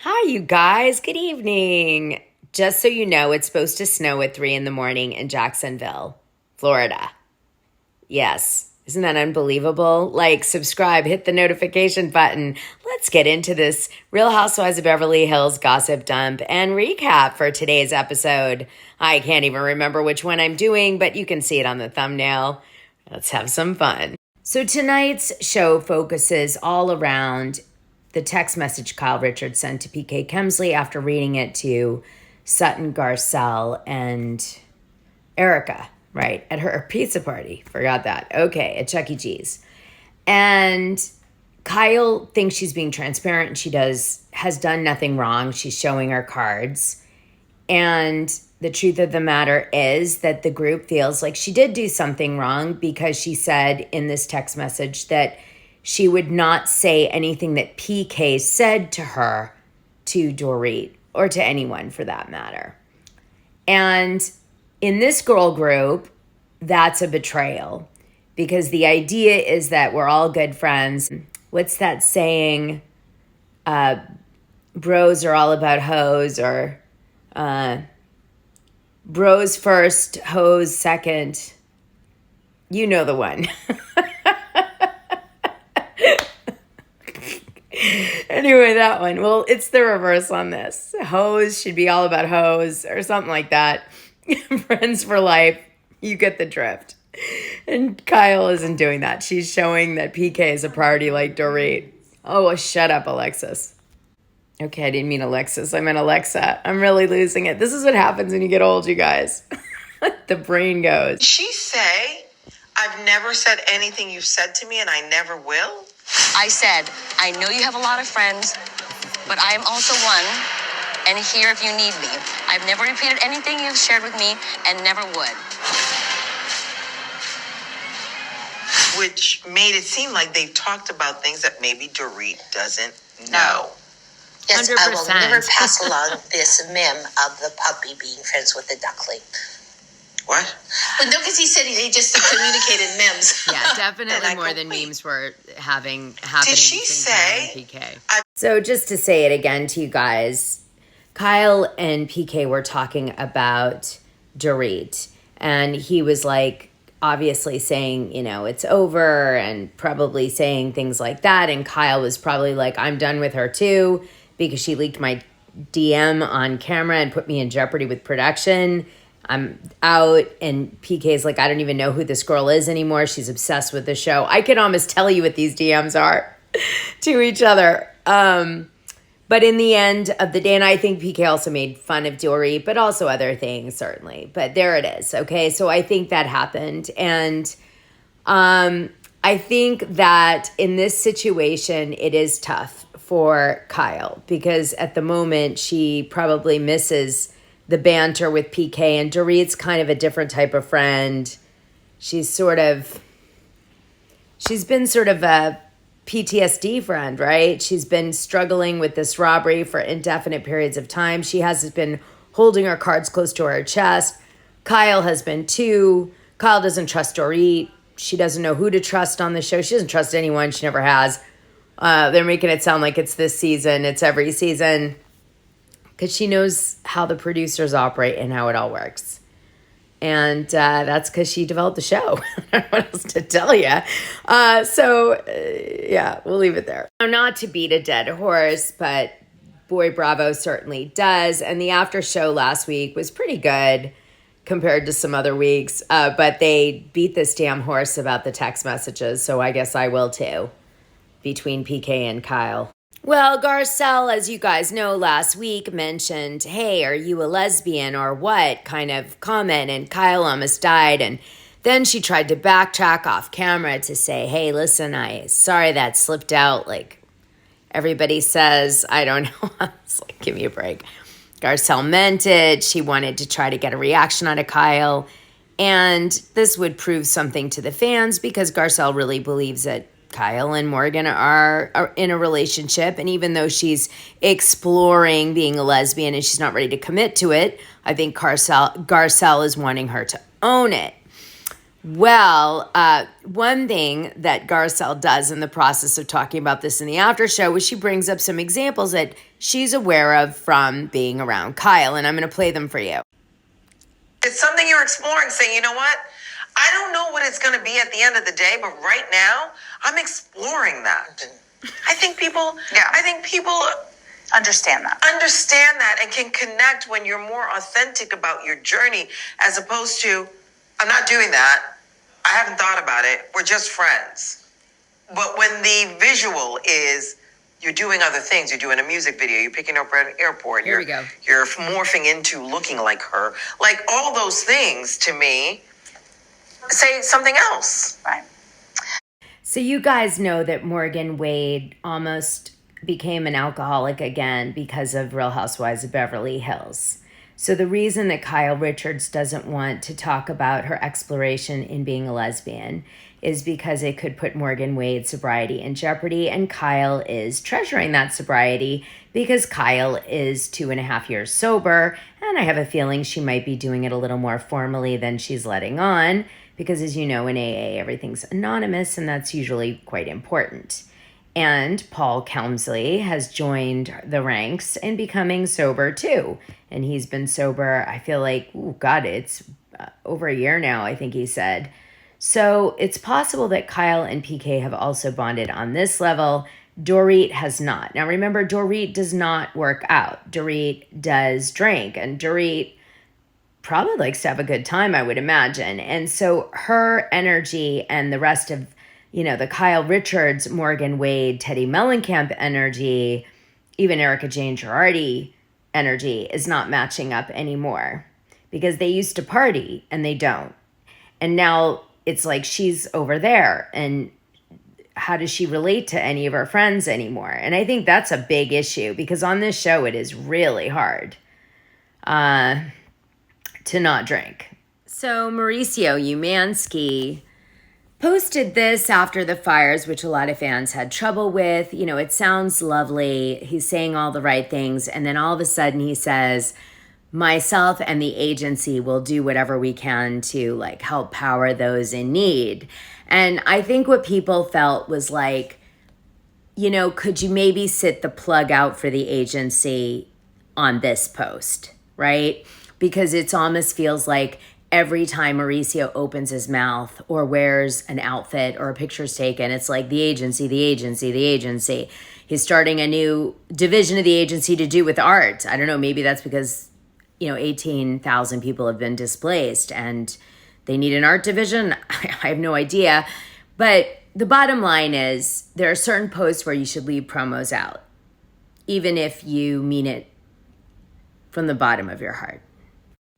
Hi, you guys. Good evening. Just so you know, it's supposed to snow at 3 in the morning in Jacksonville, Florida. Yes. Isn't that unbelievable? Like, subscribe, hit the notification button. Let's get into this Real Housewives of Beverly Hills gossip dump and recap for today's episode. I can't even remember which one I'm doing, but you can see it on the thumbnail. Let's have some fun. So tonight's show focuses all around the text message Kyle Richards sent to PK Kemsley after reading it to Sutton, Garcelle, and Erica, right, at her pizza party. Forgot that. Okay, at Chuck E. Cheese. And Kyle thinks she's being transparent, and she has done nothing wrong. She's showing her cards. And the truth of the matter is that the group feels like she did do something wrong because she said in this text message that she would not say anything that PK said to her to Dorit or to anyone for that matter. And in this girl group, that's a betrayal because the idea is that we're all good friends. What's that saying? Bros are all about hoes, or bros first, hoes second. You know the one. Anyway, that one. Well, it's the reverse on this. Hoes should be all about hoes or something like that. Friends for life. You get the drift. And Kyle isn't doing that. She's showing that PK is a priority like Dorit. Oh, well, shut up, Alexis. Okay, I didn't mean Alexis. I meant Alexa. I'm really losing it. This is what happens when you get old, you guys. The brain goes. Did she say, I've never said anything you've said to me and I never will? I said, I know you have a lot of friends, but I am also one, and here if you need me. I've never repeated anything you've shared with me and never would. Which made it seem like they've talked about things that maybe Dorit doesn't know. Yes, 100%. I will never pass along this meme of the puppy being friends with the duckling. What? But no, because he said he just communicated memes. Yeah, definitely more than memes were happening. Did she say? PK. So just to say it again to you guys, Kyle and PK were talking about Dorit, and he was like obviously saying, you know, it's over and probably saying things like that. And Kyle was probably like, I'm done with her too because she leaked my DM on camera and put me in jeopardy with production. I'm out. And PK's like, I don't even know who this girl is anymore. She's obsessed with the show. I could almost tell you what these DMs are to each other. But in the end of the day, and I think PK also made fun of Dorit, but also other things, certainly. But there it is, okay? So I think that happened. And I think that in this situation, it is tough for Kyle because at the moment, she probably misses the banter with PK, and Dorit's kind of a different type of friend. She's been sort of a PTSD friend, right? She's been struggling with this robbery for indefinite periods of time. She has been holding her cards close to her chest. Kyle has been too. Kyle doesn't trust Dorit. She doesn't know who to trust on the show. She doesn't trust anyone. She never has. They're making it sound like it's this season. It's every season. Because she knows how the producers operate and how it all works. And that's because she developed the show. I don't know what else to tell you. Yeah, we'll leave it there. Now, not to beat a dead horse, but boy, Bravo certainly does. And the after show last week was pretty good compared to some other weeks. But they beat this damn horse about the text messages. So I guess I will too, between PK and Kyle. Well, Garcelle, as you guys know, last week mentioned, hey, are you a lesbian or what kind of comment? And Kyle almost died. And then she tried to backtrack off camera to say, hey, listen, sorry that slipped out. Like everybody says, I don't know. It's like, give me a break. Garcelle meant it. She wanted to try to get a reaction out of Kyle. And this would prove something to the fans because Garcelle really believes that Kyle and Morgan are in a relationship. And even though she's exploring being a lesbian and she's not ready to commit to it, I think Garcelle is wanting her to own it. Well, one thing that Garcelle does in the process of talking about this in the after show is she brings up some examples that she's aware of from being around Kyle, and I'm going to play them for you. It's something you're exploring, saying, you know what? I don't know what it's going to be at the end of the day, but right now, I'm exploring that. I think people Understand that. understand that and can connect when you're more authentic about your journey as opposed to, I'm not doing that. I haven't thought about it. We're just friends. But when the visual is you're doing other things, you're doing a music video, you're picking up at an airport, Here we go. You're morphing into looking like her. Like all those things to me say something else. Right. So you guys know that Morgan Wade almost became an alcoholic again because of Real Housewives of Beverly Hills. So the reason that Kyle Richards doesn't want to talk about her exploration in being a lesbian is because it could put Morgan Wade's sobriety in jeopardy, and Kyle is treasuring that sobriety because Kyle is 2.5 years sober, and I have a feeling she might be doing it a little more formally than she's letting on, because as you know, in AA, everything's anonymous, and that's usually quite important. And Paul Kelmsley has joined the ranks in becoming sober too. And he's been sober, I feel like, it's over a year now, I think he said. So it's possible that Kyle and PK have also bonded on this level. Dorit has not. Now remember, Dorit does not work out. Dorit does drink, and Dorit probably likes to have a good time, I would imagine. And so her energy and the rest of the Kyle Richards, Morgan Wade, Teddy Mellencamp energy, even Erica Jane Girardi energy is not matching up anymore because they used to party and they don't. And now it's like she's over there, and how does she relate to any of her friends anymore? And I think that's a big issue because on this show it is really hard to not drink. So Mauricio Umansky posted this after the fires, which a lot of fans had trouble with. It sounds lovely. He's saying all the right things. And then all of a sudden he says, myself and the agency will do whatever we can to help power those in need. And I think what people felt was could you maybe sit the plug out for the agency on this post, right? Because it almost feels like every time Mauricio opens his mouth or wears an outfit or a picture's taken, it's like the agency, the agency, the agency. He's starting a new division of the agency to do with art. I don't know, maybe that's because, 18,000 people have been displaced and they need an art division. I have no idea. But the bottom line is there are certain posts where you should leave promos out, even if you mean it from the bottom of your heart.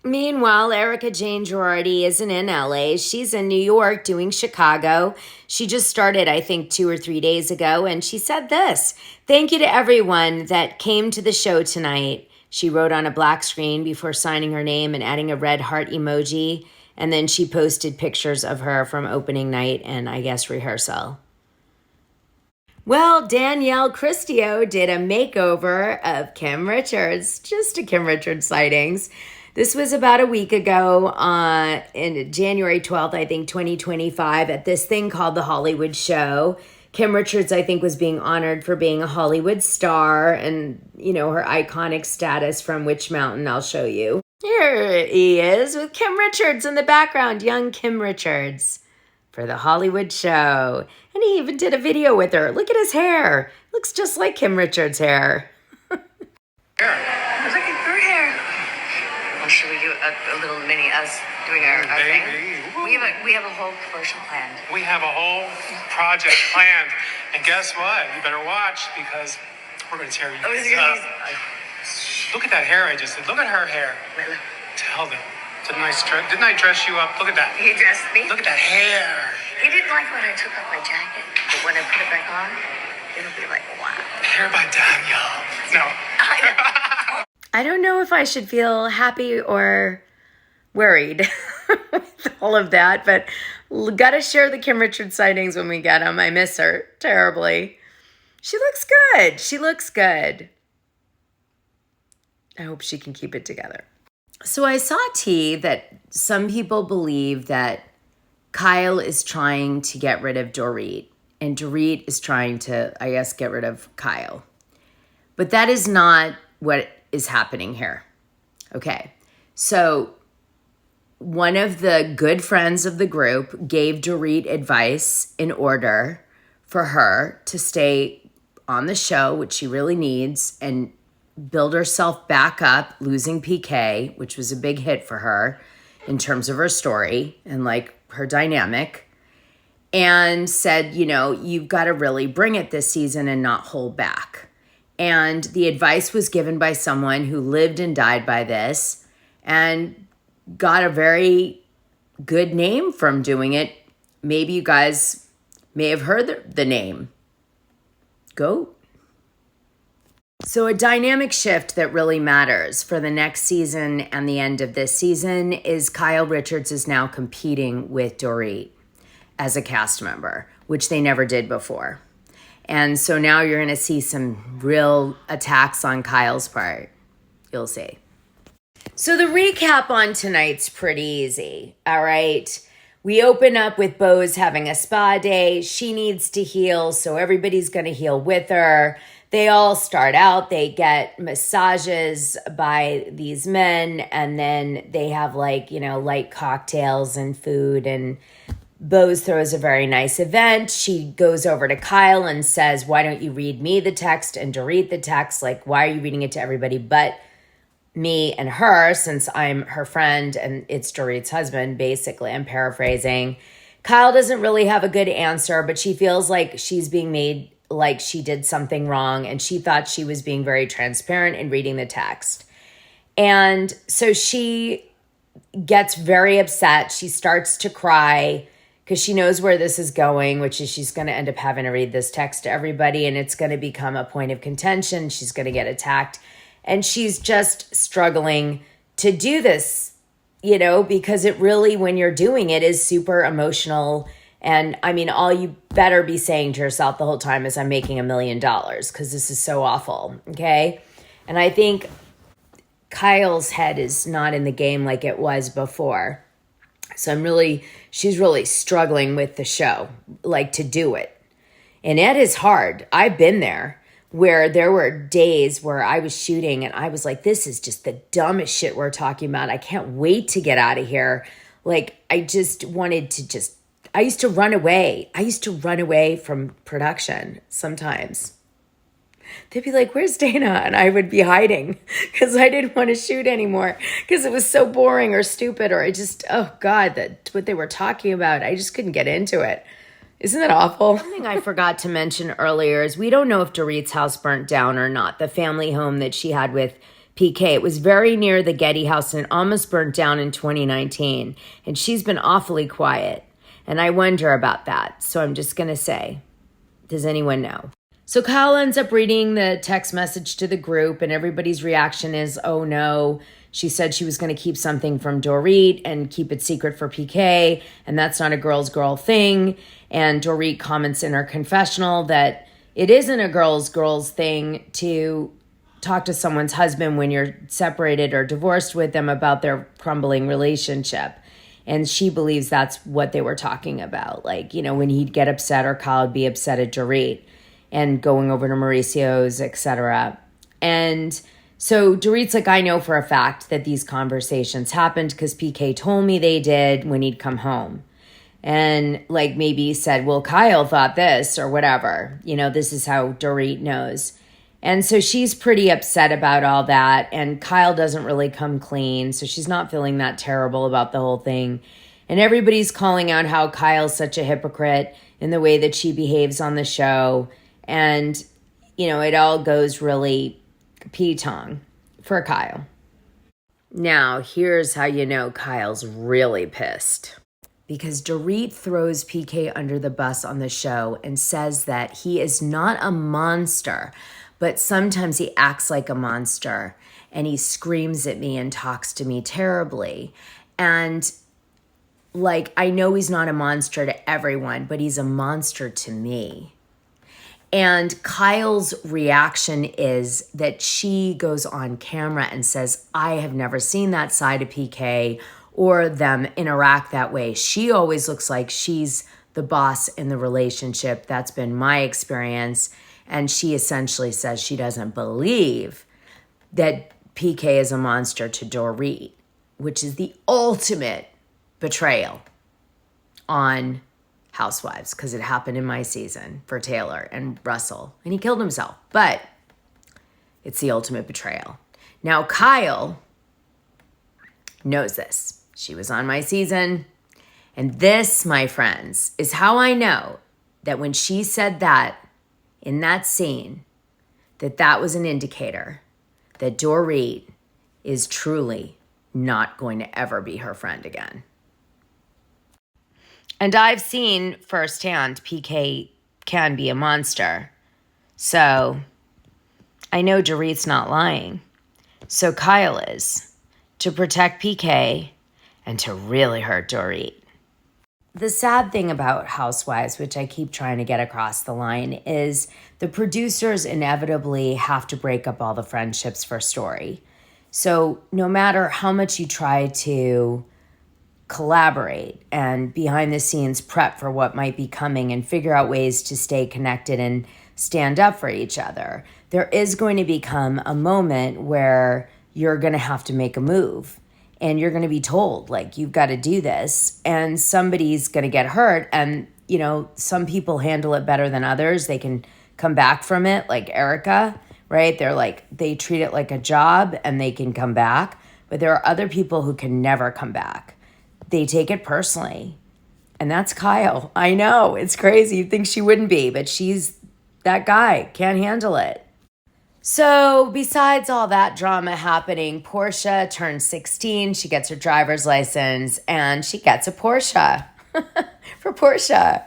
Meanwhile, Erica Jane Girardi isn't in LA. She's in New York doing Chicago. She just started, I think, 2 or 3 days ago, and she said this: "Thank you to everyone that came to the show tonight." She wrote on a black screen before signing her name and adding a red heart emoji, and then she posted pictures of her from opening night and, I guess, rehearsal. Well, Danielle Christio did a makeover of Kim Richards, just a Kim Richards sightings. This was about a week ago, in January 12th, I think, 2025, at this thing called the Hollywood Show. Kim Richards, I think, was being honored for being a Hollywood star and, her iconic status from Witch Mountain. I'll show you. Here he is with Kim Richards in the background, young Kim Richards, for the Hollywood Show. And he even did a video with her. Look at his hair. Looks just like Kim Richards' hair. Look at her hair. Well, should we do a little mini us doing our thing? We have a whole commercial planned. We have a whole project planned. And guess what? You better watch because we're going to tear you up. Look at that hair I just did. Look at her hair. Tell them. Didn't I dress you up? Look at that. He dressed me. Look at that hair. He didn't like when I took off my jacket, but when I put it back on, it'll be like, wow. Hair by Danielle. No. I don't know if I should feel happy or worried with all of that, but gotta share the Kim Richards sightings when we get them. I miss her terribly. She looks good. She looks good. I hope she can keep it together. So I saw T that some people believe that Kyle is trying to get rid of Dorit, and Dorit is trying to, I guess, get rid of Kyle. But that is not what is happening here. Okay, so one of the good friends of the group gave Dorit advice in order for her to stay on the show, which she really needs, and build herself back up, losing PK, which was a big hit for her in terms of her story and like her dynamic, and said, you know, you've got to really bring it this season and not hold back. And the advice was given by someone who lived and died by this and got a very good name from doing it. Maybe you guys may have heard the name. Goat. So a dynamic shift that really matters for the next season and the end of this season is Kyle Richards is now competing with Dorit as a cast member, which they never did before. And so now you're going to see some real attacks on Kyle's part. You'll see. So the recap on tonight's pretty easy, all right? We open up with Bose having a spa day. She needs to heal, so everybody's going to heal with her. They all start out, they get massages by these men, and then they have like, you know, light cocktails and food, and Bose throws a very nice event. She goes over to Kyle and says, why don't you read me the text and Dorit the text? Like, why are you reading it to everybody but me and her, since I'm her friend and it's Dorit's husband, basically. I'm paraphrasing. Kyle doesn't really have a good answer, but she feels like she's being made like she did something wrong, and she thought she was being very transparent in reading the text. And so she gets very upset. She starts to cry because she knows where this is going, which is she's going to end up having to read this text to everybody, and it's going to become a point of contention. She's going to get attacked. And she's just struggling to do this, you know, because it really, when you're doing it, is super emotional. And I mean, all you better be saying to yourself the whole time is, I'm making $1 million because this is so awful, okay? And I think Kyle's head is not in the game like it was before. So she's really struggling with the show, like to do it. And it is hard. I've been there, where there were days where I was shooting and I was like, this is just the dumbest shit we're talking about. I can't wait to get out of here. Like, I just wanted to I used to run away. I used to run away from production sometimes. They'd be like, where's Dana? And I would be hiding because I didn't want to shoot anymore because it was so boring or stupid, or oh God, that what they were talking about, I just couldn't get into it. Isn't that awful? Something I forgot to mention earlier is we don't know if Dorit's house burnt down or not, the family home that she had with PK. It was very near the Getty house and it almost burnt down in 2019. And she's been awfully quiet. And I wonder about that. So I'm just going to say, does anyone know? So Kyle ends up reading the text message to the group and everybody's reaction is, oh no, she said she was going to keep something from Dorit and keep it secret for PK. And that's not a girl's girl thing. And Dorit comments in her confessional that it isn't a girl's thing to talk to someone's husband when you're separated or divorced with them about their crumbling relationship. And she believes that's what they were talking about. Like, you know, when he'd get upset or Kyle would be upset at Dorit and going over to Mauricio's, etc. And so Dorit's like, I know for a fact that these conversations happened because PK told me they did when he'd come home. And like maybe said, well, Kyle thought this or whatever. You know, this is how Dorit knows. And so she's pretty upset about all that. And Kyle doesn't really come clean. So she's not feeling that terrible about the whole thing. And everybody's calling out how Kyle's such a hypocrite in the way that she behaves on the show. And, you know, it all goes really petong for Kyle. Now, here's how you know Kyle's really pissed. Because Dorit throws PK under the bus on the show and says that he is not a monster, but sometimes he acts like a monster and he screams at me and talks to me terribly. And like, I know he's not a monster to everyone, but he's a monster to me. And Kyle's reaction is that she goes on camera and says, I have never seen that side of PK, or them interact that way. She always looks like she's the boss in the relationship. That's been my experience. And she essentially says she doesn't believe that PK is a monster to Dorit, which is the ultimate betrayal on Housewives, because it happened in my season for Taylor and Russell, and he killed himself. But it's the ultimate betrayal. Now, Kyle knows this. She was on my season. And this, my friends, is how I know that when she said that in that scene, that was an indicator that Dorit is truly not going to ever be her friend again. And I've seen firsthand PK can be a monster. So I know Dorit's not lying. So Kyle is, to protect PK and to really hurt Dorit. The sad thing about Housewives, which I keep trying to get across the line, is the producers inevitably have to break up all the friendships for story. So no matter how much you try to collaborate and behind the scenes prep for what might be coming and figure out ways to stay connected and stand up for each other, there is going to become a moment where you're going to have to make a move. And you're going to be told, like, you've got to do this. And somebody's going to get hurt. And, you know, some people handle it better than others. They can come back from it, like Erica, right? They're like, they treat it like a job and they can come back. But there are other people who can never come back. They take it personally. And that's Kyle. I know, it's crazy. You'd think she wouldn't be, but she's that guy. Can't handle it. So besides all that drama happening, Portia turns 16. She gets her driver's license and she gets a Porsche for Portia.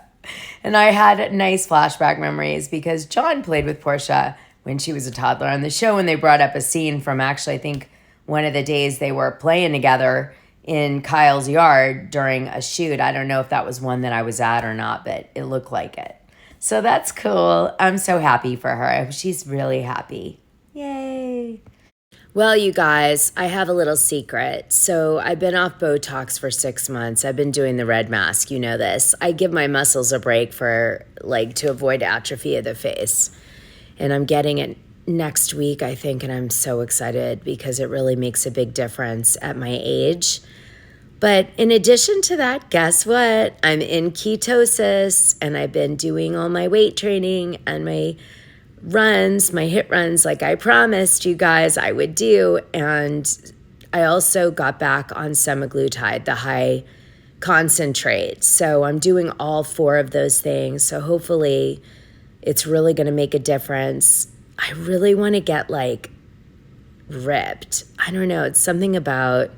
And I had nice flashback memories because John played with Portia when she was a toddler on the show, and they brought up a scene from actually, I think, one of the days they were playing together in Kyle's yard during a shoot. I don't know if that was one that I was at or not, but it looked like it. So that's cool. I'm so happy for her. She's really happy. Yay. Well, you guys, I have a little secret. So I've been off Botox for 6 months. I've been doing the red mask. You know this. I give my muscles a break for, like, to avoid atrophy of the face. And I'm getting it next week, I think, and I'm so excited because it really makes a big difference at my age. But in addition to that, guess what? I'm in ketosis, and I've been doing all my weight training and my runs, my HIIT runs, like I promised you guys I would do. And I also got back on semaglutide, the high concentrate. So I'm doing all 4 of those things. So hopefully it's really going to make a difference. I really want to get, like, ripped. I don't know. It's something about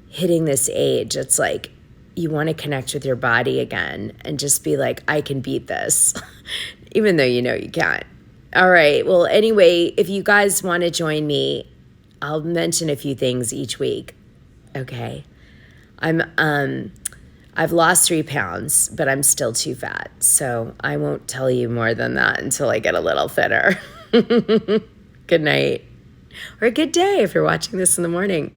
hitting this age. It's like you want to connect with your body again and just be like, I can beat this, even though you know you can't. All right. Well, anyway, if you guys want to join me, I'll mention a few things each week. Okay. I've lost 3 pounds, but I'm still too fat. So I won't tell you more than that until I get a little thinner. Good night. Or good day if you're watching this in the morning.